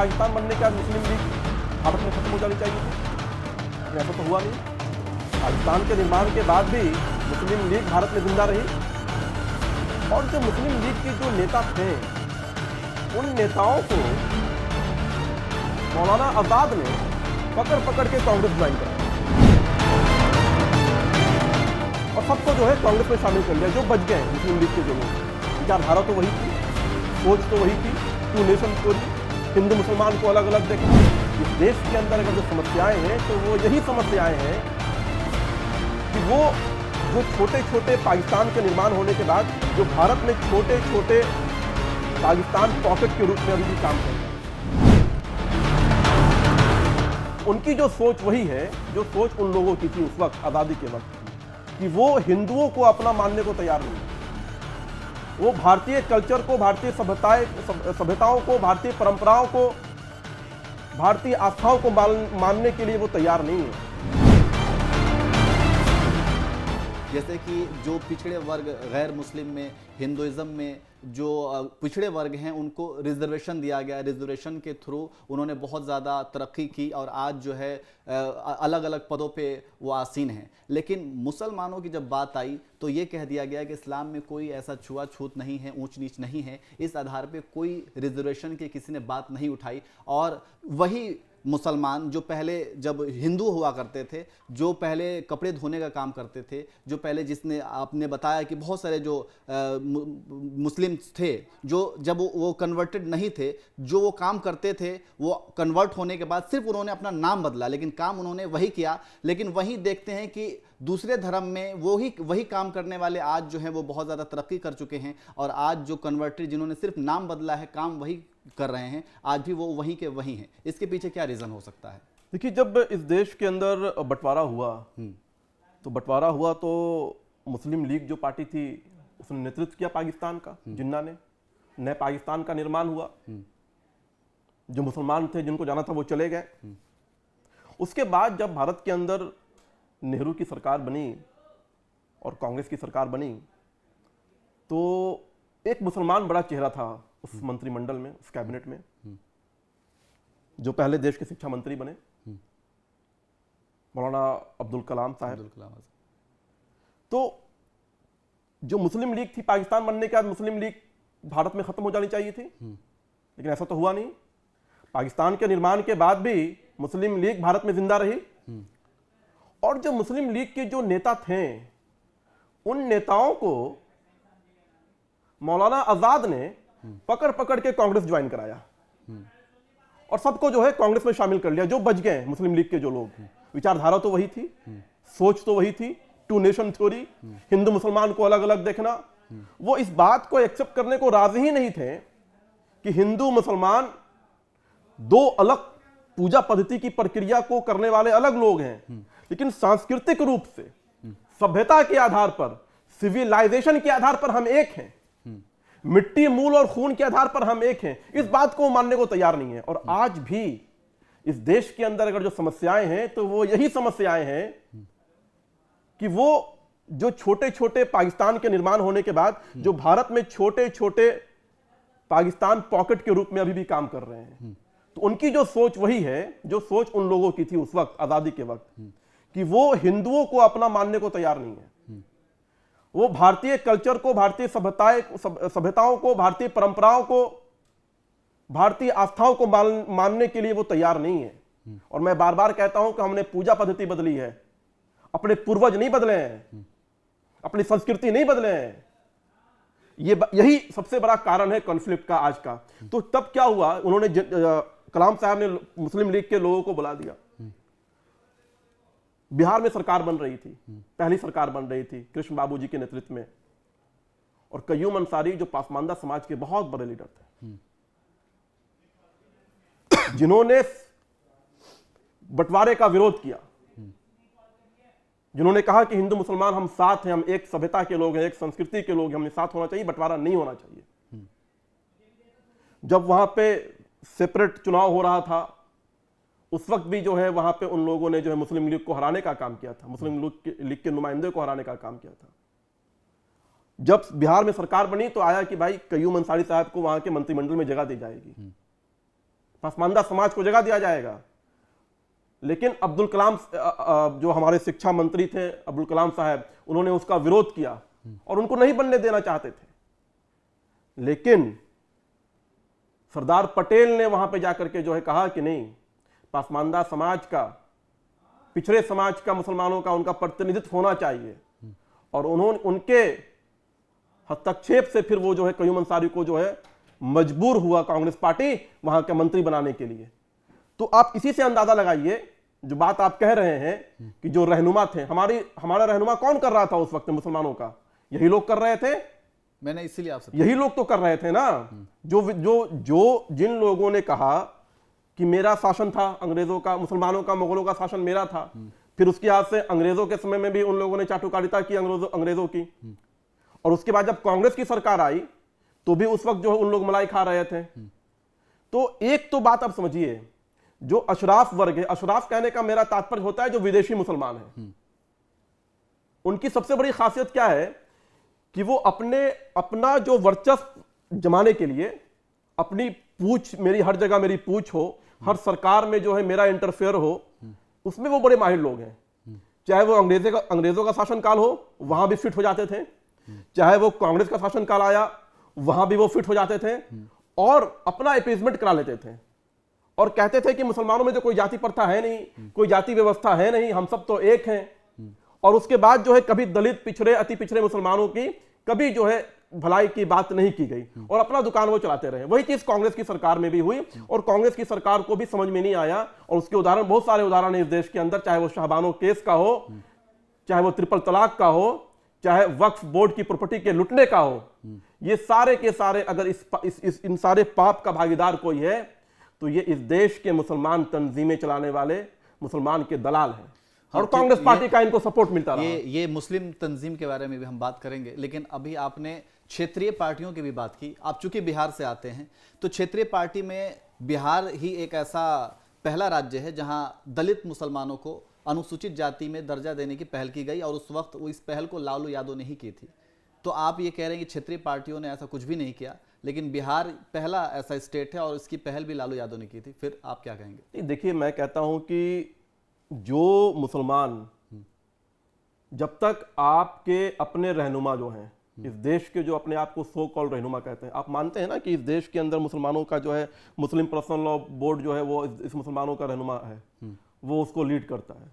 पाकिस्तान बनने के बाद मुस्लिम लीग भारत में खत्म हो जानी चाहिए थी, ऐसा तो हुआ नहीं। पाकिस्तान के निर्माण के बाद भी मुस्लिम लीग भारत में जिंदा रही और जो मुस्लिम लीग के जो नेता थे उन नेताओं को मौलाना आजाद ने पकड़ पकड़ के कांग्रेस ज्वाइन कराया और सबको जो है कांग्रेस में शामिल कर लिया। जो बच गए मुस्लिम लीग के जो लोग, विचारधारा तो वही थी, सोच तो वही थी, टू नेशन थ्योरी, हिंदू मुसलमान को अलग अलग देखना। इस देश के अंदर अगर जो समस्याएं हैं तो वो यही समस्याएं हैं कि वो जो छोटे छोटे पाकिस्तान के निर्माण होने के बाद जो भारत में छोटे छोटे पाकिस्तान पॉकेट के रूप में अभी भी काम कर रहे हैं, उनकी जो सोच वही है जो सोच उन लोगों की थी उस वक्त आजादी के वक्त, कि वो हिंदुओं को अपना मानने को तैयार नहीं, वो भारतीय कल्चर को, भारतीय सभ्यताओं को, भारतीय परंपराओं को, भारतीय आस्थाओं को मानने के लिए वो तैयार नहीं है। जैसे कि जो पिछड़े वर्ग गैर मुस्लिम में, हिंदुइज्म में जो पिछड़े वर्ग हैं उनको रिजर्वेशन दिया गया, रिजर्वेशन के थ्रू उन्होंने बहुत ज़्यादा तरक्की की और आज जो है अलग अलग पदों पे वो आसीन हैं। लेकिन मुसलमानों की जब बात आई तो ये कह दिया गया कि इस्लाम में कोई ऐसा छुआछूत नहीं है, ऊंच नीच नहीं है, इस आधार पे कोई रिजर्वेशन की किसी ने बात नहीं उठाई। और वही मुसलमान जो पहले जब हिंदू हुआ करते थे, जो पहले कपड़े धोने का काम करते थे, जो पहले जिसने आपने बताया कि बहुत सारे जो मुस्लिम थे जो जब वो कन्वर्टेड नहीं थे, जो वो काम करते थे वो कन्वर्ट होने के बाद सिर्फ उन्होंने अपना नाम बदला लेकिन काम उन्होंने वही किया। लेकिन वहीं देखते हैं कि दूसरे धर्म में वही काम करने वाले आज जो हैं वो बहुत ज़्यादा तरक्की कर चुके हैं और आज जो कन्वर्टेड जिन्होंने सिर्फ नाम बदला है काम वही कर रहे हैं, आज भी वो वहीं के वहीं हैं। इसके पीछे क्या रीज़न हो सकता है? देखिए, जब इस देश के अंदर बंटवारा हुआ तो मुस्लिम लीग जो पार्टी थी उसने नेतृत्व किया पाकिस्तान का, जिन्ना ने, नए पाकिस्तान का निर्माण हुआ। जो मुसलमान थे जिनको जाना था वो चले गए। उसके बाद जब भारत के अंदर नेहरू की सरकार बनी और कांग्रेस की सरकार बनी तो एक मुसलमान बड़ा चेहरा था उस मंत्रिमंडल में, उस कैबिनेट में, जो पहले देश के शिक्षा मंत्री बने, मौलाना अब्दुल कलाम साहब। तो जो मुस्लिम लीग थी, पाकिस्तान बनने के बाद मुस्लिम लीग भारत में खत्म हो जानी चाहिए थी, लेकिन ऐसा तो हुआ नहीं। पाकिस्तान के निर्माण के बाद भी मुस्लिम लीग भारत में जिंदा रही और जो मुस्लिम लीग के जो नेता थे उन नेताओं को मौलाना आजाद ने पकड़ पकड़ के कांग्रेस ज्वाइन कराया और सबको जो है कांग्रेस में शामिल कर लिया। जो बच गए मुस्लिम लीग के जो लोग, विचारधारा तो वही थी, सोच तो वही थी, टू नेशन थ्योरी, हिंदू मुसलमान को अलग अलग देखना। वो इस बात को एक्सेप्ट करने को राजी ही नहीं थे कि हिंदू मुसलमान दो अलग पूजा पद्धति की प्रक्रिया को करने वाले अलग लोग हैं, लेकिन सांस्कृतिक रूप से, सभ्यता के आधार पर, सिविलाइजेशन के आधार पर हम एक हैं, मिट्टी, मूल और खून के आधार पर हम एक हैं। इस बात को मानने को तैयार नहीं है। और आज भी इस देश के अंदर अगर जो समस्याएं हैं तो वो यही समस्याएं हैं कि वो जो छोटे छोटे पाकिस्तान के निर्माण होने के बाद जो भारत में छोटे छोटे पाकिस्तान पॉकेट के रूप में अभी भी काम कर रहे हैं, तो उनकी जो सोच वही है जो सोच उन लोगों की थी उस वक्त आजादी के वक्त, कि वो हिंदुओं को अपना मानने को तैयार नहीं है, वो भारतीय कल्चर को, भारतीय सभ्यताओं को, भारतीय परंपराओं को, भारतीय आस्थाओं को मानने के लिए वो तैयार नहीं है। और मैं बार बार कहता हूं कि हमने पूजा पद्धति बदली है, अपने पूर्वज नहीं बदले हैं, अपनी संस्कृति नहीं बदले हैं। यही सबसे बड़ा कारण है कॉन्फ्लिक्ट का आज का। तो तब क्या हुआ, उन्होंने कलाम साहब ने मुस्लिम लीग के लोगों को बुला दिया। बिहार में सरकार बन रही थी, पहली सरकार बन रही थी कृष्ण बाबू जी के नेतृत्व में, और कय्यूम अंसारी जो पासमानदा समाज के बहुत बड़े लीडर थे, जिन्होंने बंटवारे का विरोध किया, जिन्होंने कहा कि हिंदू मुसलमान हम साथ हैं, हम एक सभ्यता के लोग हैं, एक संस्कृति के लोग हैं, हमें साथ होना चाहिए, बंटवारा नहीं होना चाहिए। जब वहां पे सेपरेट चुनाव हो रहा था उस वक्त भी जो है वहां पे उन लोगों ने जो है मुस्लिम लीग को हराने का काम किया था, मुस्लिम लीग के नुमाइंदे को हराने का काम किया था। जब बिहार में सरकार बनी तो आया कि भाई कय्यूम अंसारी साहब को वहां के मंत्रिमंडल में जगह दी जाएगी। पसमानदा समाज को जगह दिया जाएगा। लेकिन अब्दुल कलाम जो हमारे शिक्षा मंत्री थे अब्दुल कलाम साहब, उन्होंने उसका विरोध किया और उनको नहीं बनने देना चाहते थे। लेकिन सरदार पटेल ने वहां पे जाकर के जो है कहा कि नहीं, पसमानदा समाज का, पिछड़े समाज का, मुसलमानों का उनका प्रतिनिधित्व होना चाहिए। और उन्होंने उनके हस्तक्षेप से फिर वो जो है कयूम अंसारी को जो है मजबूर हुआ कांग्रेस पार्टी वहां के मंत्री बनाने के लिए। तो आप इसी से अंदाजा लगाइए, जो बात आप कह रहे हैं कि जो रहनुमा थे, हमारा रहनुमा कौन कर रहा था उस वक्त मुसलमानों का? यही लोग कर रहे थे। मैंने इसीलिए आपसे, यही लोग तो कर रहे थे ना, जिन लोगों ने कहा कि मेरा शासन था अंग्रेजों का, मुसलमानों का, मुगलों का शासन मेरा था। फिर उसके हाथ से अंग्रेजों के समय में भी उन लोगों ने चाटुकारिता की अंग्रेजों की। और उसके बाद जब कांग्रेस की सरकार आई तो भी उस वक्त जो है उन लोग मलाई खा रहे थे। तो एक तो बात आप समझिए, जो अशराफ वर्ग है, अशराफ कहने का मेरा तात्पर्य होता है जो विदेशी मुसलमान है, उनकी सबसे बड़ी खासियत क्या है कि वो अपना जो वर्चस्व जमाने के लिए अपनी पूछ, मेरी हर जगह मेरी पूछ हो, हर सरकार में जो है मेरा इंटरफेयर हो, उसमें वो बड़े माहिर लोग हैं। चाहे वो अंग्रेजों का शासनकाल हो, वहां भी फिट हो जाते थे। चाहे वो कांग्रेस का शासनकाल आया, वहां भी वो फिट हो जाते थे और अपना अपीजमेंट करा लेते थे और कहते थे कि मुसलमानों में तो कोई जाति प्रथा है नहीं, कोई जाति व्यवस्था है नहीं, हम सब तो एक हैं। और उसके बाद जो है कभी दलित, पिछड़े, अति पिछड़े मुसलमानों की कभी जो है भलाई की बात नहीं की गई और अपना दुकान वो चलाते रहे। वही चीज कांग्रेस की सरकार में भी हुई और कांग्रेस की सरकार को भी समझ में नहीं आया। और उसके उदाहरण, बहुत सारे उदाहरण है इस देश के अंदर, चाहे वो शाहबानो केस का हो, चाहे वो ट्रिपल तलाक का हो, चाहे वक्फ बोर्ड की प्रॉपर्टी के लुटने का हो। ये सारे के सारे अगर इन सारे पाप का भागीदार कोई है तो ये इस देश के मुसलमान तंजीमें चलाने वाले मुसलमान के दलाल हैं। और कांग्रेस पार्टी का इनको सपोर्ट मिलता रहा। ये मुस्लिम तंजीम के बारे में भी हम बात करेंगे, लेकिन अभी आपने क्षेत्रीय पार्टियों की भी बात की। आप चूंकि बिहार से आते हैं, तो क्षेत्रीय पार्टी में बिहार ही एक ऐसा पहला राज्य है जहां दलित मुसलमानों को अनुसूचित जाति में दर्जा देने की पहल की गई और उस वक्त वो इस पहल को लालू यादव ने ही की थी। तो आप ये कह रहे हैं कि क्षेत्रीय पार्टियों ने ऐसा कुछ भी नहीं किया, लेकिन बिहार पहला ऐसा स्टेट है और इसकी पहल भी लालू यादव ने की थी। फिर आप क्या कहेंगे? देखिए, मैं कहता हूं कि जो मुसलमान, जब तक आपके अपने रहनुमा जो हैं इस देश के, जो अपने आप को सो कॉल रहनुमा कहते हैं, आप मानते हैं ना कि इस देश के अंदर मुसलमानों का जो है मुस्लिम पर्सनल लॉ बोर्ड जो है वो इस मुसलमानों का रहनुमा है, वो उसको लीड करता है।